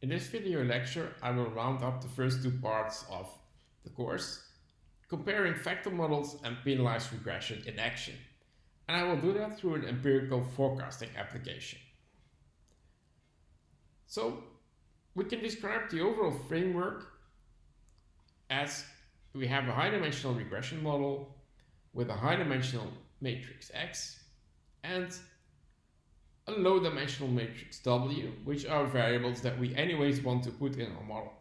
In this video lecture, I will round up the first two parts of the course, comparing factor models and penalized regression in action. And I will do that through an empirical forecasting application. So, we can describe the overall framework as we have a high-dimensional regression model with a high-dimensional matrix X and a low-dimensional matrix W, which are variables that we anyways want to put in our model.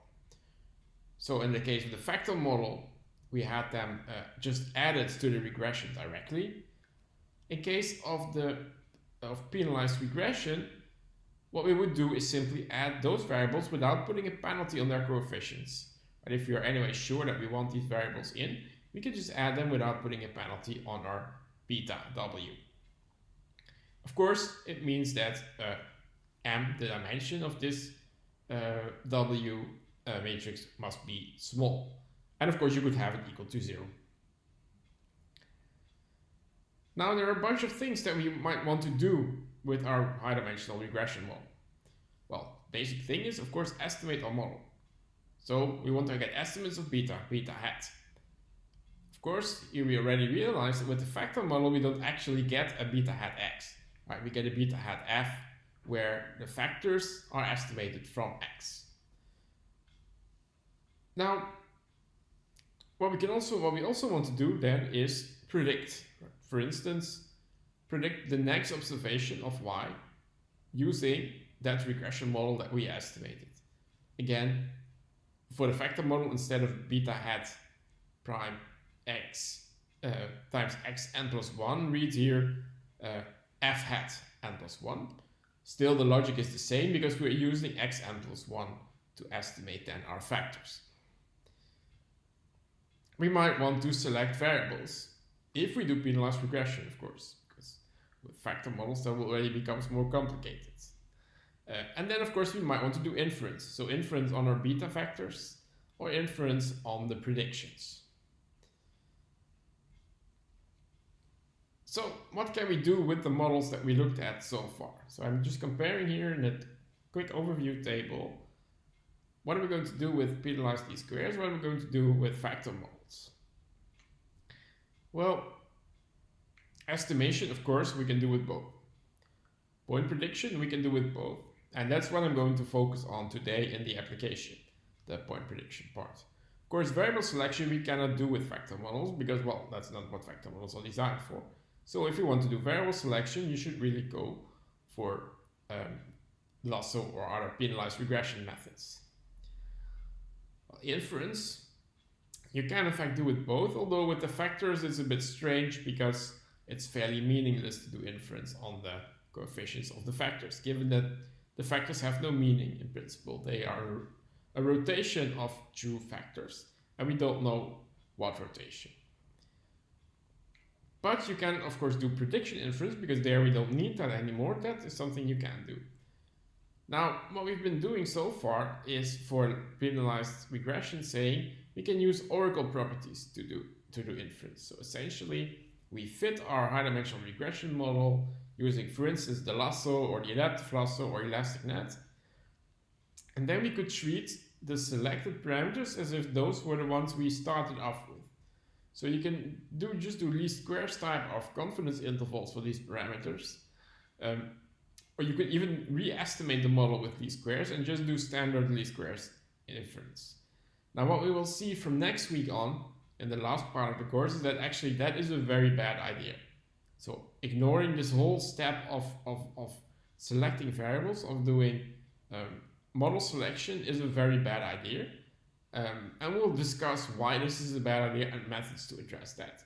So in the case of the factor model, we had them just added to the regression directly. In case of penalized regression, what we would do is simply add those variables without putting a penalty on their coefficients. But if we are anyway sure that we want these variables in, we can just add them without putting a penalty on our beta W. Of course, it means that M, the dimension of this W matrix, must be small. And of course, you could have it equal to 0. Now, there are a bunch of things that we might want to do with our high-dimensional regression model. Well, basic thing is, of course, estimate our model. So we want to get estimates of beta hat. Of course, here we already realized that with the factor model, we don't actually get a beta hat X. Right, we get a beta hat F, where the factors are estimated from X. Now, what we also want to do then is predict. For instance, predict the next observation of Y using that regression model that we estimated. Again, for the factor model, instead of beta hat prime X times Xn plus 1, read here F hat n plus 1. Still, the logic is the same because we're using Xn plus 1 to estimate then our factors. We might want to select variables if we do penalized regression, of course, because with factor models that already becomes more complicated. And then, of course, we might want to do inference. So inference on our beta factors or inference on the predictions. So what can we do with the models that we looked at so far? So I'm just comparing here in a quick overview table. What are we going to do with penalized least squares? What are we going to do with factor models? Well, estimation, of course, we can do with both. Point prediction, we can do with both. And that's what I'm going to focus on today in the application, the point prediction part. Of course, variable selection we cannot do with factor models because, well, that's not what factor models are designed for. So if you want to do variable selection, you should really go for lasso or other penalized regression methods. Well, inference, you can in fact do with both, although with the factors it's a bit strange because it's fairly meaningless to do inference on the coefficients of the factors, given that the factors have no meaning in principle. They are a rotation of true factors, and we don't know what rotation. But you can, of course, do prediction inference because there we don't need that anymore. That is something you can do. Now, what we've been doing so far is for penalized regression saying we can use oracle properties to do inference. So essentially, we fit our high-dimensional regression model using, for instance, the lasso or the adaptive lasso or elastic net. And then we could treat the selected parameters as if those were the ones we started off with. So you can just do least squares type of confidence intervals for these parameters. Or you could even re-estimate the model with least squares and just do standard least squares inference. Now what we will see from next week on, in the last part of the course, is that actually that is a very bad idea. So ignoring this whole step of selecting variables, of doing model selection is a very bad idea. And we'll discuss why this is a bad idea and methods to address that.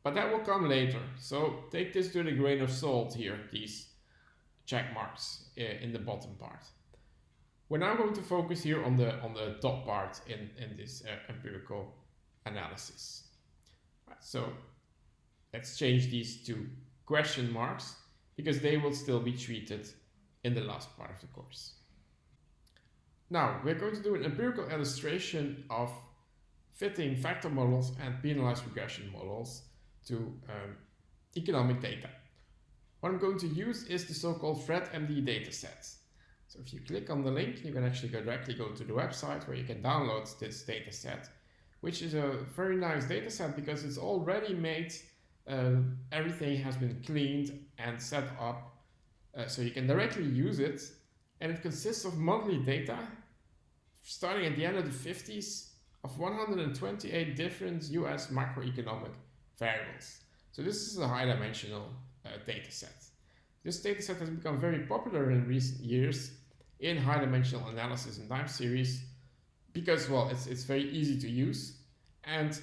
But that will come later, so take this with a grain of salt here, these check marks in the bottom part. We're now going to focus here on the top part in this empirical analysis. Right, so let's change these to question marks because they will still be treated in the last part of the course. Now, we're going to do an empirical illustration of fitting factor models and penalized regression models to economic data. What I'm going to use is the so-called FredMD dataset. So if you click on the link, you can actually directly go to the website where you can download this data set, which is a very nice data set because it's already made. Everything has been cleaned and set up so you can directly use it, and it consists of monthly data starting at the end of the 50s of 128 different US macroeconomic variables. So this is a high-dimensional data set. This data set has become very popular in recent years in high-dimensional analysis and time series because, well, it's very easy to use and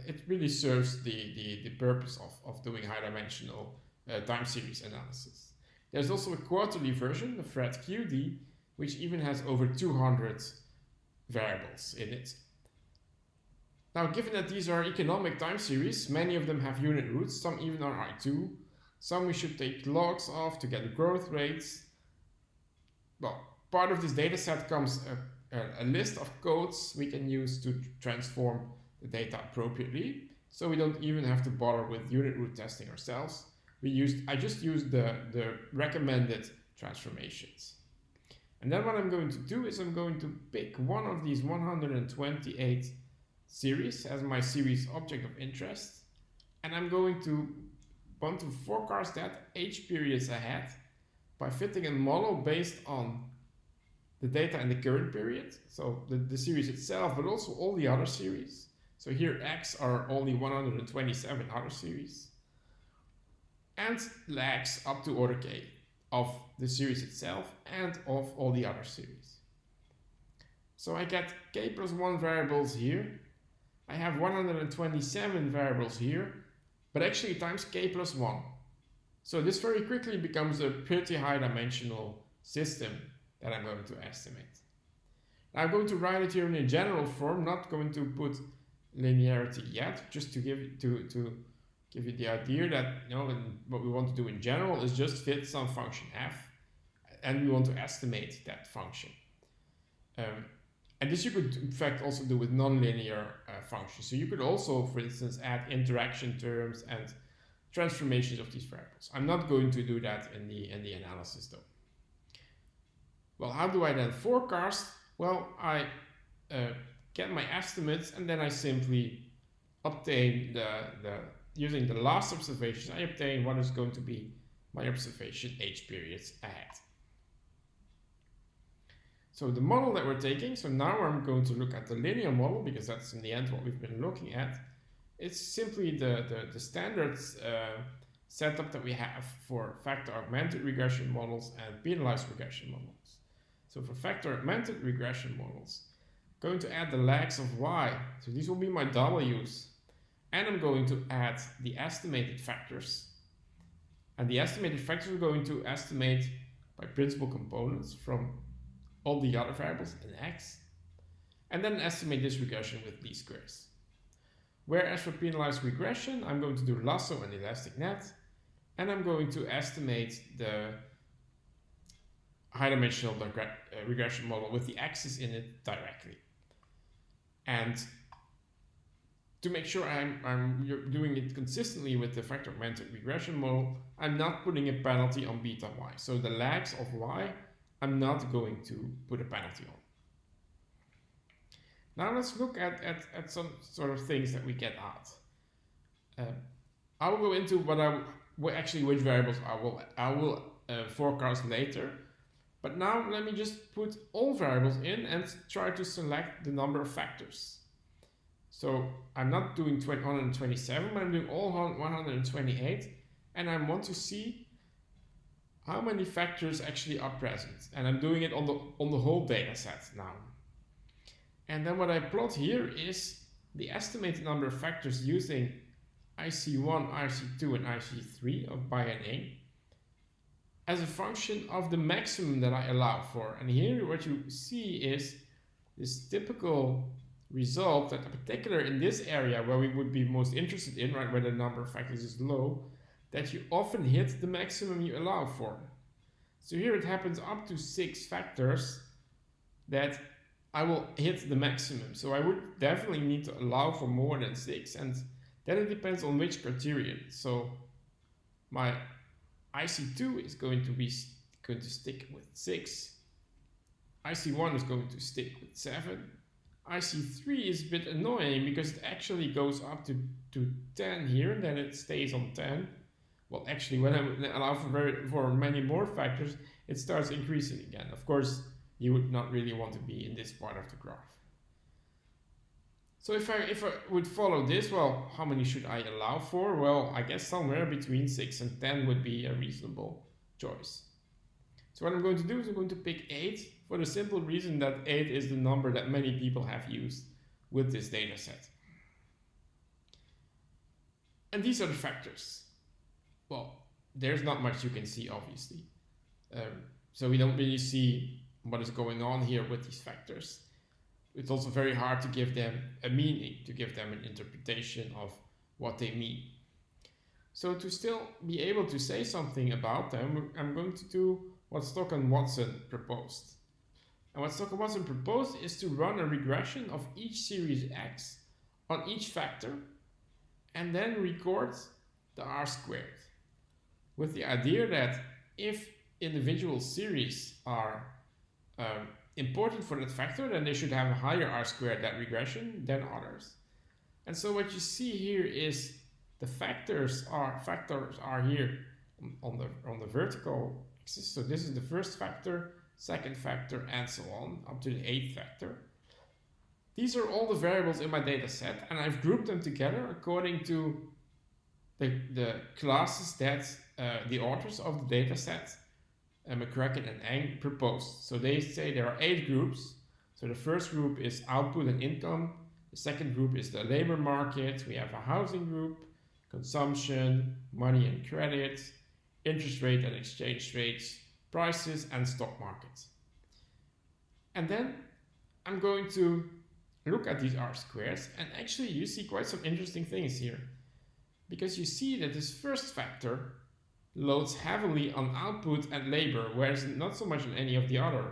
it really serves the purpose of doing high-dimensional time series analysis. There's also a quarterly version, the FRED QD, which even has over 200 variables in it. Now, given that these are economic time series, many of them have unit roots, some even are I2, some we should take logs of to get the growth rates. Well, part of this data set comes a list of codes we can use to transform the data appropriately, so we don't even have to bother with unit root testing ourselves. I just used the recommended transformations. And then what I'm going to do is I'm going to pick one of these 128 series as my series object of interest, and I'm going to want to forecast that H periods ahead by fitting a model based on the data in the current period, so the series itself, but also all the other series. So here X are only 127 other series, and lags up to order K of the series itself and of all the other series. So I get K plus 1 variables here. I have 127 variables here, but actually times K plus 1. So this very quickly becomes a pretty high-dimensional system that I'm going to estimate. Now I'm going to write it here in a general form, not going to put linearity yet, just to give you the idea that, you know, what we want to do in general is just fit some function f, and we want to estimate that function. And this you could in fact also do with nonlinear functions. So you could also, for instance, add interaction terms and transformations of these variables. I'm not going to do that in the analysis though. Well, how do I then forecast? Well, I get my estimates and then I simply obtain using the last observations, I obtain what is going to be my observation H periods ahead. So the model that we're taking, so now I'm going to look at the linear model because that's in the end what we've been looking at. It's simply the standard setup that we have for factor augmented regression models and penalized regression models. So for factor augmented regression models, I'm going to add the lags of y. So these will be my W's. And I'm going to add the estimated factors. And the estimated factors are going to estimate by principal components from all the other variables in X. And then estimate this regression with least squares. Whereas for penalized regression, I'm going to do lasso and elastic net. And I'm going to estimate the high-dimensional regression model with the axis in it directly. And to make sure I'm doing it consistently with the factor augmented regression model, I'm not putting a penalty on beta y. So the lags of y, I'm not going to put a penalty on. Now let's look at some sort of things that we get out. I will go into which variables I will forecast later. But now let me just put all variables in and try to select the number of factors. So I'm not doing 127, but I'm doing all 128, and I want to see how many factors actually are present. And I'm doing it on the whole data set now. And then what I plot here is the estimated number of factors using IC1, IC2, and IC3 by NA as a function of the maximum that I allow for. And here what you see is this typical result that, in particular in this area where we would be most interested in, right, where the number of factors is low, that you often hit the maximum you allow for. So here it happens up to 6 factors that I will hit the maximum. So I would definitely need to allow for more than 6, and then it depends on which criterion. So my IC2 is going to stick with 6, IC1 is going to stick with 7. IC3 is a bit annoying because it actually goes up to 10 here, and then it stays on 10. Well, actually, when I allow for many more factors, it starts increasing again. Of course, you would not really want to be in this part of the graph. So if I would follow this, well, how many should I allow for? Well, I guess somewhere between 6 and 10 would be a reasonable choice. So what I'm going to do is I'm going to pick 8 for the simple reason that 8 is the number that many people have used with this data set. And these are the factors. Well, there's not much you can see, obviously. So we don't really see what is going on here with these factors. It's also very hard to give them a meaning, to give them an interpretation of what they mean. So to still be able to say something about them, I'm going to do what Stock and Watson proposed. And what Stock and Watson proposed is to run a regression of each series X on each factor and then record the R-squared, with the idea that if individual series are important for that factor, then they should have a higher R-squared, that regression, than others. And so what you see here is the factors are here on the vertical axis. So this is the first factor, second factor, and so on, up to the 8th factor. These are all the variables in my data set, and I've grouped them together according to the classes that the authors of the data set, McCracken and Eng, proposed. So they say there are 8 groups. So the first group is output and income. The second group is the labor market. We have a housing group, consumption, money and credit, interest rate and exchange rates, prices, and stock markets. And then I'm going to look at these R-squares, and actually you see quite some interesting things here. Because you see that this first factor loads heavily on output and labor, whereas not so much on any of the other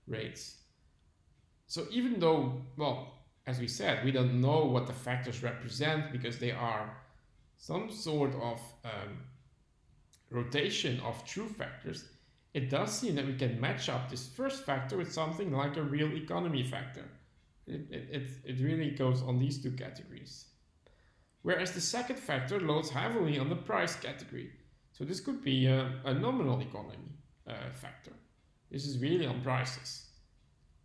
rates. So even though, well, as we said, we don't know what the factors represent because they are some sort of rotation of true factors, it does seem that we can match up this first factor with something like a real economy factor. It really goes on these two categories. Whereas the second factor loads heavily on the price category. So this could be a nominal economy factor. This is really on prices.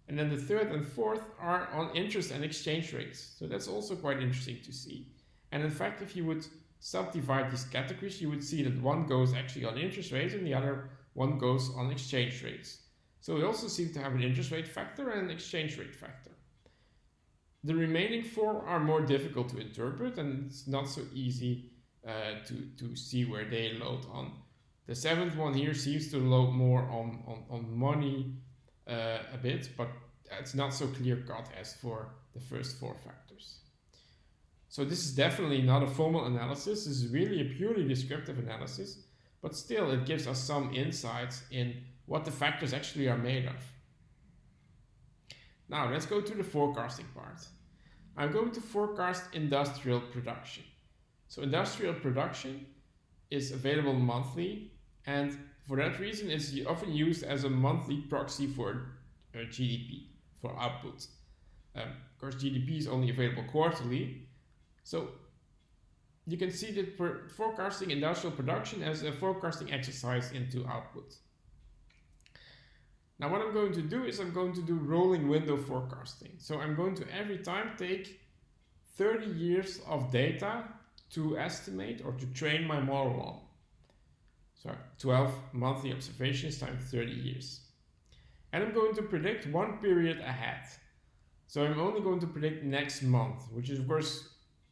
And then the third and fourth are on interest and exchange rates. So that's also quite interesting to see. And in fact, if you would subdivide these categories, you would see that one goes actually on interest rates and the other one goes on exchange rates. So we also seem to have an interest rate factor and an exchange rate factor. The remaining 4 are more difficult to interpret, and it's not so easy to see where they load on. The 7th one here seems to load more on money a bit, but it's not so clear-cut as for the first 4 factors. So this is definitely not a formal analysis. This is really a purely descriptive analysis, but still it gives us some insights in what the factors actually are made of. Now let's go to the forecasting part. I'm going to forecast industrial production. So industrial production is available monthly, and for that reason it's often used as a monthly proxy for GDP, for output. Of course, GDP is only available quarterly, so you can see that forecasting industrial production as a forecasting exercise into output. Now what I'm going to do is I'm going to do rolling window forecasting. So I'm going to every time take 30 years of data to estimate or to train my model on. So 12 monthly observations times 30 years. And I'm going to predict one period ahead. So I'm only going to predict next month, which is of course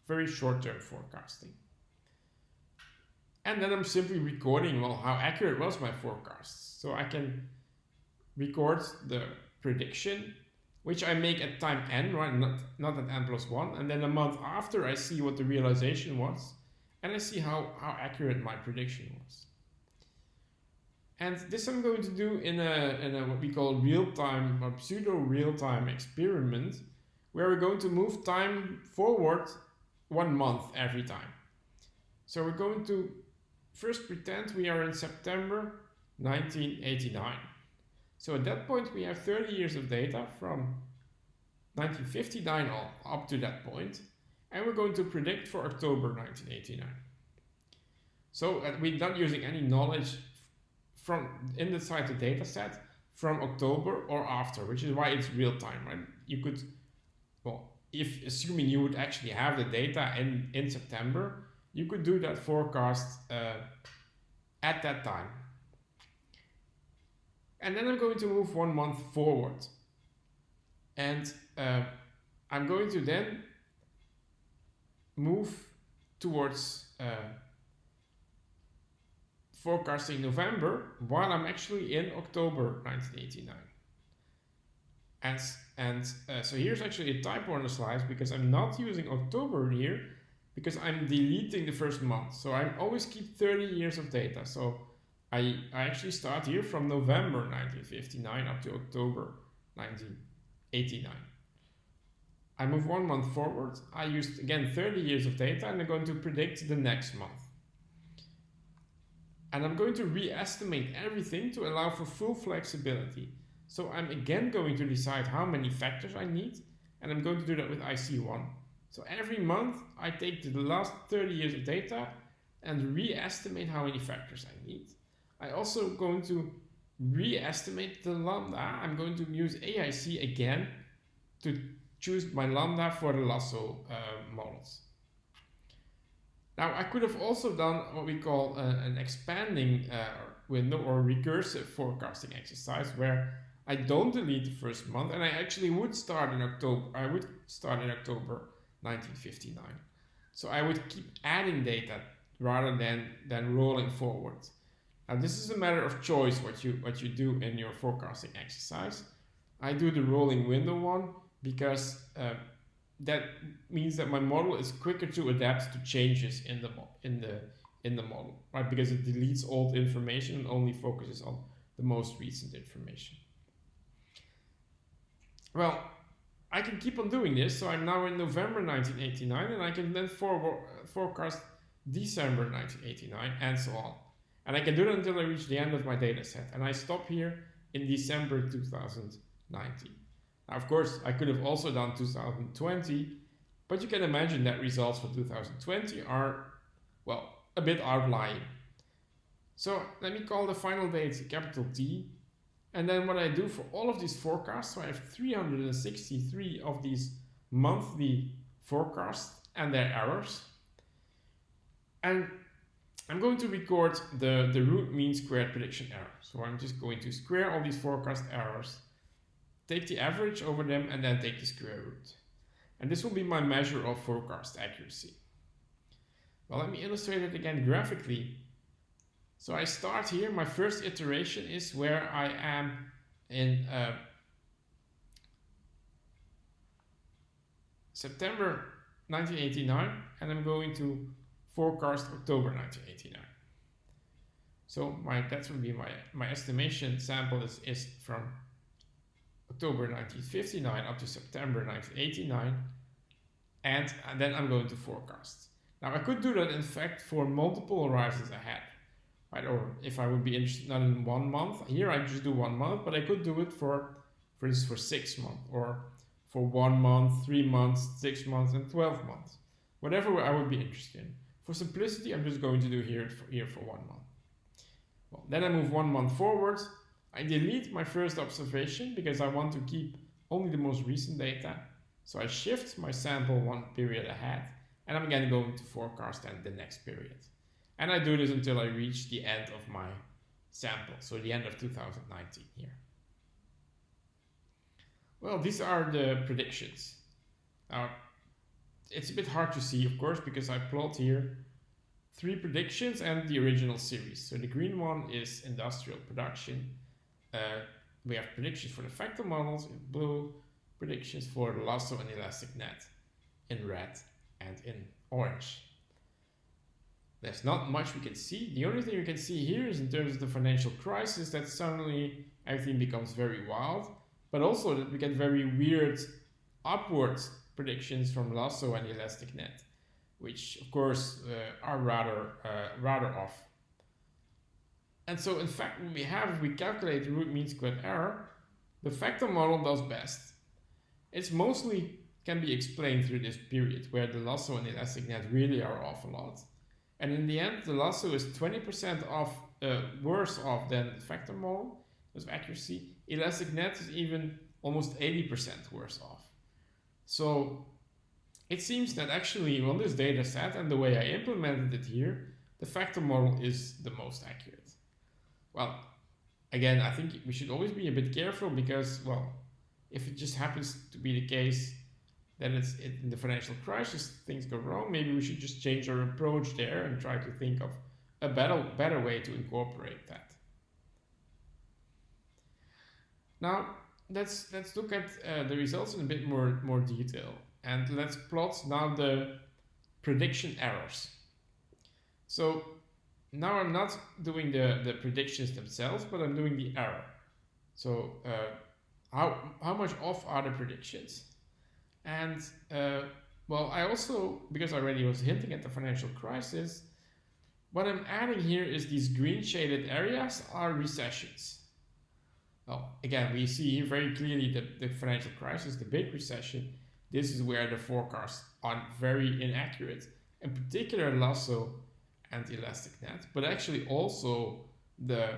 very short-term forecasting. And then I'm simply recording, well, how accurate was my forecast. So I can record the prediction, which I make at time n, right? Not at n+1. And then a month after, I see what the realization was, and I see how accurate my prediction was. And this I'm going to do in a what we call real-time or pseudo-real-time experiment, where we're going to move time forward 1 month every time. So we're going to first pretend we are in September 1989. So at that point, we have 30 years of data from 1959 on up to that point, and we're going to predict for October 1989. So we're not using any knowledge from inside the data set from October or after, which is why it's real time, right? You could, well, if assuming you would actually have the data in September, you could do that forecast at that time. And then I'm going to move 1 month forward. And I'm going to then move towards forecasting November while I'm actually in October 1989. And so here's actually a typo on the slides because I'm not using October here because I'm deleting the first month. So I always keep 30 years of data. So I actually start here from November 1959 up to October 1989. I move 1 month forward. I used again 30 years of data and I'm going to predict the next month. And I'm going to re-estimate everything to allow for full flexibility. So I'm again going to decide how many factors I need, and I'm going to do that with IC1. So every month I take the last 30 years of data and re-estimate how many factors I need. I also going to re-estimate the lambda. I'm going to use AIC again to choose my lambda for the lasso models. Now I could have also done what we call an expanding window or recursive forecasting exercise where I don't delete the first month and I actually would start in October. I would start in October 1959. So I would keep adding data rather than rolling forward. Now this is a matter of choice what you do in your forecasting exercise. I do the rolling window one because that means that my model is quicker to adapt to changes in the model, right? Because it deletes old information and only focuses on the most recent information. Well, I can keep on doing this, so I'm now in November 1989, and I can then forecast December 1989, and so on. And I can do that until I reach the end of my data set, and I stop here in December 2019. Now, of course, I could have also done 2020, but you can imagine that results for 2020 are, well, a bit outlying. So let me call the final date capital T, and then what I do for all of these forecasts, so I have 363 of these monthly forecasts and their errors. And I'm going to record the root mean squared prediction error. So I'm just going to square all these forecast errors, take the average over them, and then take the square root. And this will be my measure of forecast accuracy. Well, let me illustrate it again graphically. So I start here, my first iteration is where I am in September 1989, and I'm going to forecast October 1989. So that will be my estimation sample is from October 1959 up to September 1989, and then I'm going to forecast. Now I could do that in fact for multiple horizons ahead, right? Or if I would be interested not in 1 month, here I just do 1 month, but I could do it for instance for 6 months, or for 1 month, 3 months, 6 months, and 12 months, whatever I would be interested in. For simplicity, I'm just going to do here for 1 month. Well, then I move 1 month forward. I delete my first observation because I want to keep only the most recent data. So I shift my sample 1 period ahead, and I'm again going to forecast then the next period. And I do this until I reach the end of my sample, so the end of 2019 here. Well, these are the predictions. Now, it's a bit hard to see, of course, because I plot here 3 predictions and the original series. So the green one is industrial production. We have predictions for the factor models in blue, predictions for the lasso and elastic net in red and in orange. There's not much we can see. The only thing we can see here is in terms of the financial crisis that suddenly everything becomes very wild, but also that we get very weird upward predictions from lasso and elastic net, which of course are rather off. And so in fact, what we have, if we calculate the root mean squared error, the factor model does best. It's mostly can be explained through this period where the lasso and elastic net really are off a lot. And in the end, the lasso is 20% off, worse off than the factor model of accuracy. Elastic net is even almost 80% worse off. So it seems that actually on this data set and the way I implemented it here, the factor model is the most accurate. Well, again, I think we should always be a bit careful because, well, if it just happens to be the case that it's in the financial crisis, things go wrong, maybe we should just change our approach there and try to think of a better way to incorporate that. Now, let's look at the results in a bit more detail. And let's plot now the prediction errors. So now I'm not doing the predictions themselves, but I'm doing the error. So how much off are the predictions? And well, I also, because I already was hinting at the financial crisis, what I'm adding here is these green shaded areas are recessions. Well, again, we see here very clearly the financial crisis, the big recession. This is where the forecasts are very inaccurate, in particular lasso and elastic net, but actually also the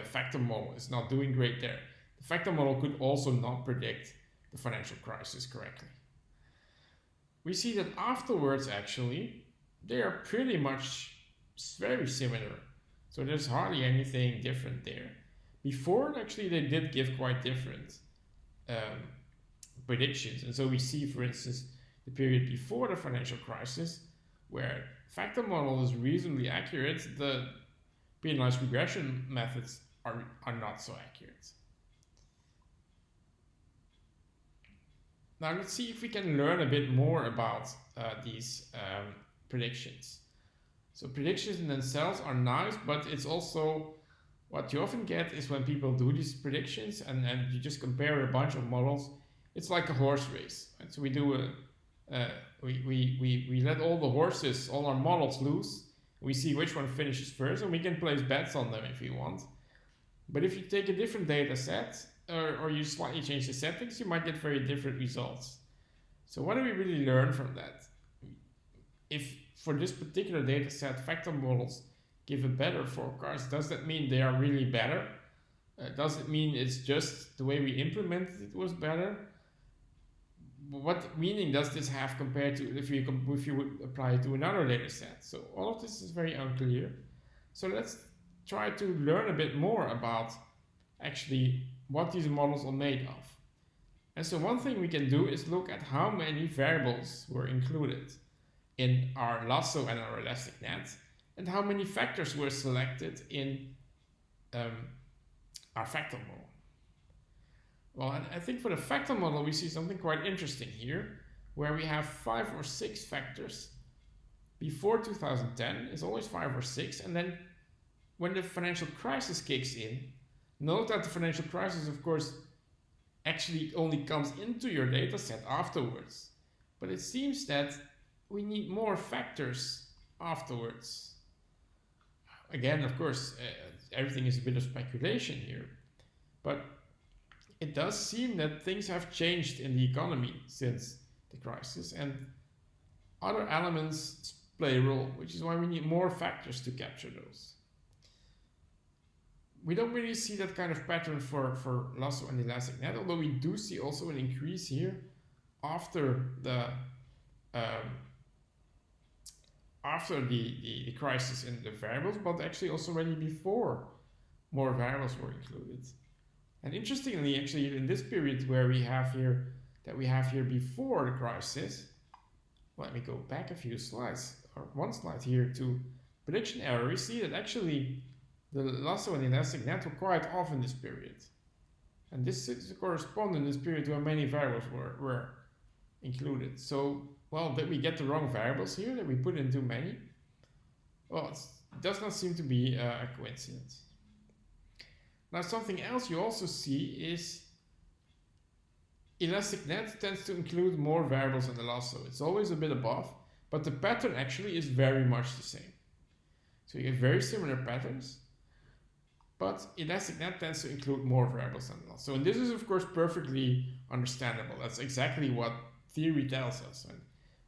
factor model is not doing great there. The factor model could also not predict the financial crisis correctly. We see that afterwards, actually, they are pretty much very similar. So there's hardly anything different there. Before, actually, they did give quite different predictions. And so we see, for instance, the period before the financial crisis, where factor model is reasonably accurate, the penalized regression methods are not so accurate. Now let's see if we can learn a bit more about these predictions. So predictions in themselves are nice, but it's also what you often get is when people do these predictions and you just compare a bunch of models, it's like a horse race. Right? So we do we let all the horses, all our models loose. We see which one finishes first, and we can place bets on them if we want. But if you take a different data set, or you slightly change the settings, you might get very different results. So what do we really learn from that? If for this particular data set, factor models give a better forecast, does that mean they are really better? Does it mean it's just the way we implemented it was better? What meaning does this have compared to if you would apply it to another data set? So all of this is very unclear. So let's try to learn a bit more about actually what these models are made of. And so one thing we can do is look at how many variables were included in our lasso and our elastic net, and how many factors were selected in our factor model. Well, and I think for the factor model, we see something quite interesting here, where we have 5 or 6 factors. Before 2010, it's always 5 or 6, and then when the financial crisis kicks in, note that the financial crisis, of course, actually only comes into your data set afterwards. But it seems that we need more factors afterwards. Again, of course, everything is a bit of speculation here, but it does seem that things have changed in the economy since the crisis, and other elements play a role, which is why we need more factors to capture those. We don't really see that kind of pattern for lasso and elastic net, although we do see also an increase here after the crisis in the variables, but actually also already before more variables were included. And interestingly, actually, in this period where we have here before the crisis, let me go back a few slides, or one slide here to prediction error, we see that actually the lasso and elastic net were quite off in this period. And this is corresponding in this period where many variables were included. So, well, did we get the wrong variables here? That we put in too many? Well, it does not seem to be a coincidence. Now, something else you also see is elastic net tends to include more variables than the lasso. It's always a bit above, but the pattern actually is very much the same. So you get very similar patterns. but ElasticNet tends to include more variables than lasso. And this is of course perfectly understandable. That's exactly what theory tells us, and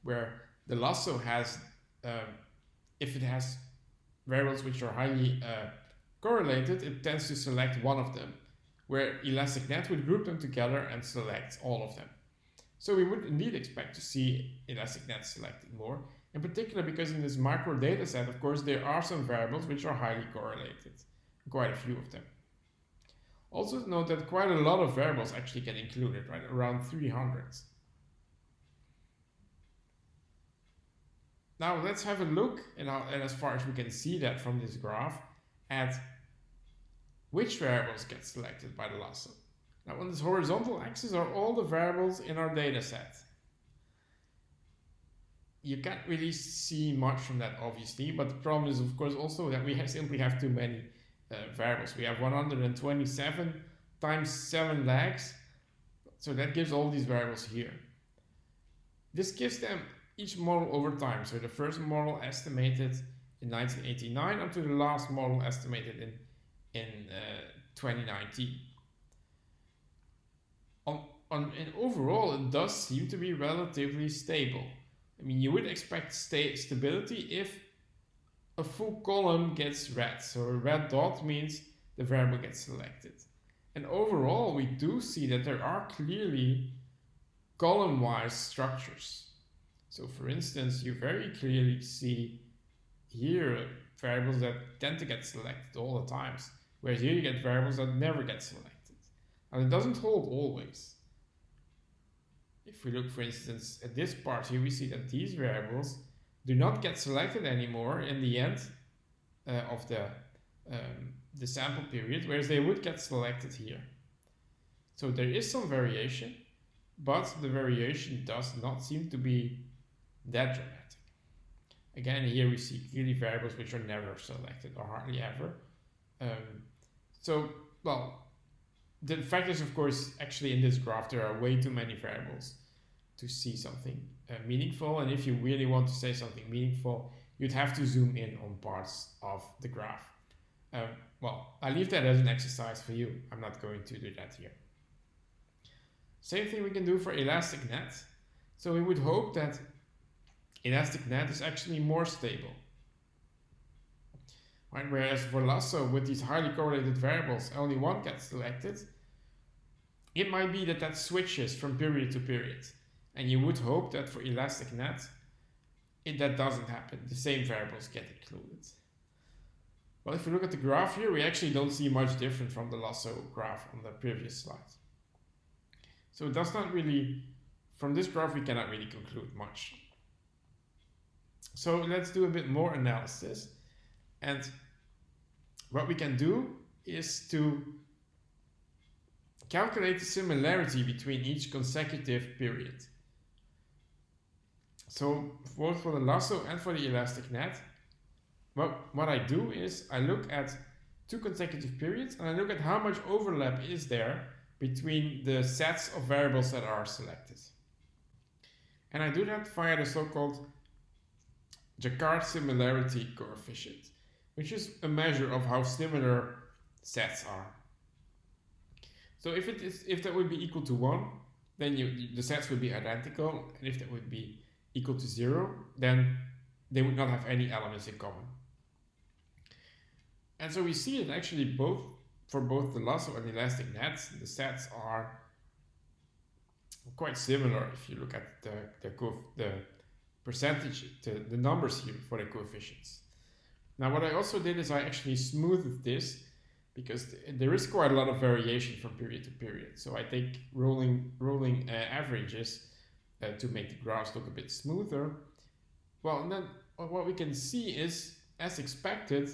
where the lasso has, if it has variables which are highly correlated, it tends to select one of them, where ElasticNet would group them together and select all of them. So we would indeed expect to see ElasticNet selected more, in particular because in this micro data set, of course, there are some variables which are highly correlated, quite a few of them. Also note that quite a lot of variables actually get included, right, around 300. Now let's have a look, and as far as we can see that from this graph, at which variables get selected by the lasso. Now on this horizontal axis are all the variables in our data set. You can't really see much from that obviously, but the problem is of course also that we simply have too many variables. We have 127 times 7 legs, so that gives all these variables here. This gives them each model over time. So the first model estimated in 1989 up to the last model estimated in 2019. And overall, it does seem to be relatively stable. I mean, you would expect stability if a full column gets red. So a red dot means the variable gets selected. And overall, we do see that there are clearly column-wise structures. So for instance, you very clearly see here variables that tend to get selected all the times, whereas here you get variables that never get selected. And it doesn't hold always. If we look, for instance, at this part here, we see that these variables do not get selected anymore in the end of the sample period, whereas they would get selected here. So there is some variation, but the variation does not seem to be that dramatic. Again, here we see clearly variables which are never selected or hardly ever. Well, the fact is, of course, actually in this graph there are way too many variables to see something meaningful, and if you really want to say something meaningful, you'd have to zoom in on parts of the graph. Well, I leave that as an exercise for you. I'm not going to do that here. Same thing we can do for ElasticNet. So we would hope that ElasticNet is actually more stable. Right? Whereas for lasso, with these highly correlated variables, only one gets selected. It might be that switches from period to period. And you would hope that for ElasticNet, that doesn't happen. The same variables get included. Well, if we look at the graph here, we actually don't see much different from the lasso graph on the previous slide. So it does not really, from this graph, we cannot really conclude much. So let's do a bit more analysis. And what we can do is to calculate the similarity between each consecutive period. So both for the lasso and for the ElasticNet, what I do is I look at 2 consecutive periods and I look at how much overlap is there between the sets of variables that are selected. And I do that via the so-called Jaccard similarity coefficient, which is a measure of how similar sets are. So if that would be equal to 1, then the sets would be identical, and if that would be equal to 0, then they would not have any elements in common. And so we see that actually for both the lasso and ElasticNet, the sets are quite similar if you look at the percentage, the numbers here for the coefficients. Now what I also did is I actually smoothed this because there is quite a lot of variation from period to period. So I take rolling averages to make the graphs look a bit smoother. Well, and then what we can see is, as expected,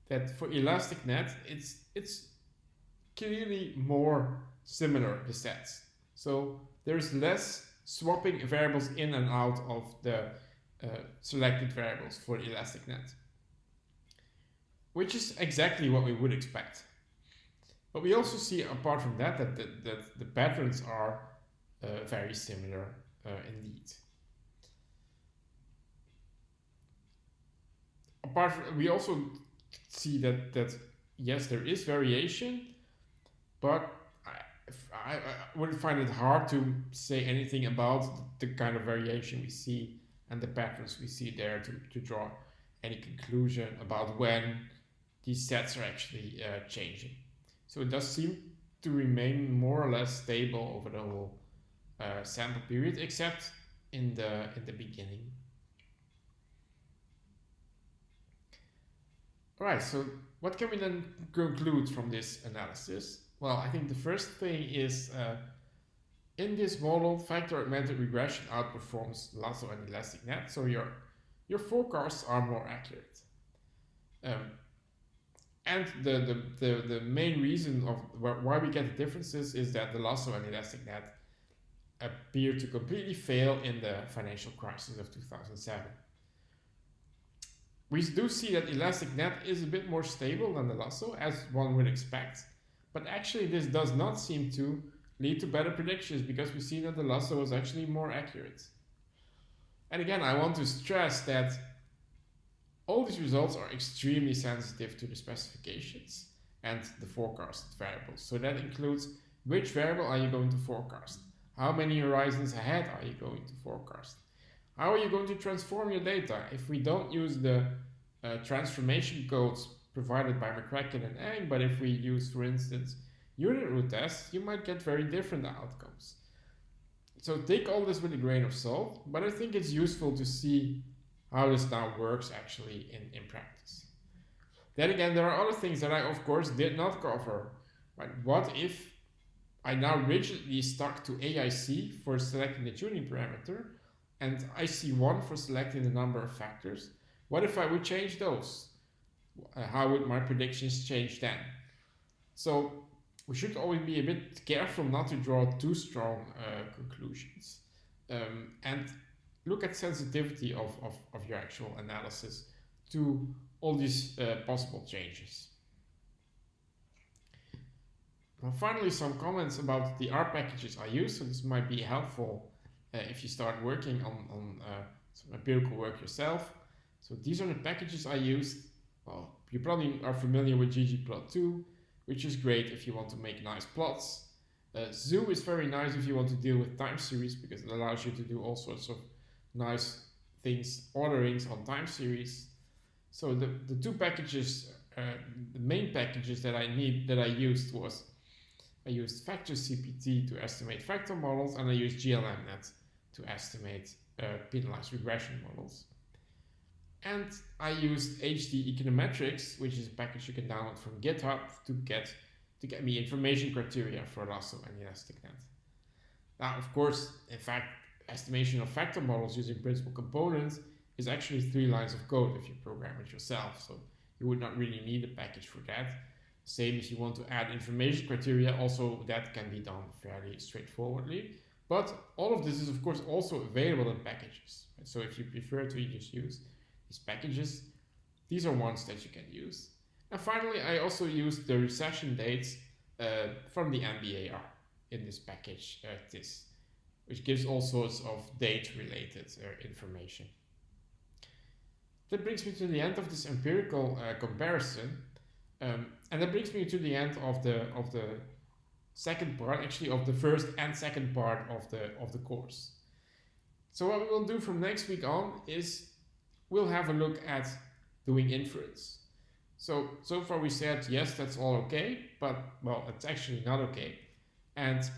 that for ElasticNet, it's clearly more similar, the sets. So there's less swapping variables in and out of the selected variables for ElasticNet, which is exactly what we would expect. But we also see, apart from that the patterns are very similar indeed. We also see that yes, there is variation, but I would find it hard to say anything about the kind of variation we see and the patterns we see there to draw any conclusion about when these sets are actually changing. So it does seem to remain more or less stable over the whole sample period, except in the beginning. Alright, so what can we then conclude from this analysis? Well, I think the first thing is in this model, factor-augmented regression outperforms lasso and elastic net, so your forecasts are more accurate. And the main reason of why we get the differences is that the lasso and elastic net appear to completely fail in the financial crisis of 2007. We do see that elastic net is a bit more stable than the lasso, as one would expect, but actually this does not seem to lead to better predictions because we see that the lasso is actually more accurate. And again, I want to stress that all these results are extremely sensitive to the specifications and the forecasted variables. So that includes which variable are you going to forecast? How many horizons ahead are you going to forecast? How are you going to transform your data? If we don't use the transformation codes provided by McCracken and Eng, but if we use, for instance, unit root tests, you might get very different outcomes. So take all this with a grain of salt, but I think it's useful to see how this now works actually in practice. Then again, there are other things that I, of course, did not cover. Right? What if I now rigidly stuck to AIC for selecting the tuning parameter and IC1 for selecting the number of factors? What if I would change those? How would my predictions change then? So we should always be a bit careful not to draw too strong conclusions. And look at sensitivity of your actual analysis to all these possible changes. Now finally, some comments about the R packages I use. So this might be helpful if you start working on some empirical work yourself. So these are the packages I used. Well, you probably are familiar with ggplot2, which is great if you want to make nice plots. Zoo is very nice if you want to deal with time series because it allows you to do all sorts of nice things, orderings on time series. So the two packages, the main packages that I used was I used factor CPT to estimate factor models, and I used GLMNet to estimate penalized regression models. And I used HD Econometrics, which is a package you can download from GitHub to get me information criteria for lasso and elastic net. Now, of course, in fact, estimation of factor models using principal components is actually 3 lines of code if you program it yourself, so you would not really need a package for that. Same if you want to add information criteria, also that can be done fairly straightforwardly. But all of this is of course also available in packages. So if you prefer to just use these packages, these are ones that you can use. And finally, I also used the recession dates from the MBAR in this package, which gives all sorts of date-related information. That brings me to the end of this empirical comparison, and that brings me to the end of the second part, actually of the first and second part of the course. So what we will do from next week on is we'll have a look at doing inference. So far we said yes, that's all okay, but well, it's actually not okay, and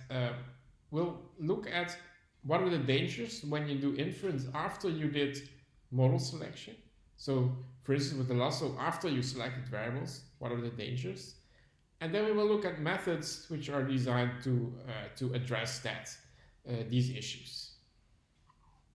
we'll look at what are the dangers when you do inference after you did model selection. So for instance, with the lasso, after you selected variables, what are the dangers? And then we will look at methods which are designed to address these issues.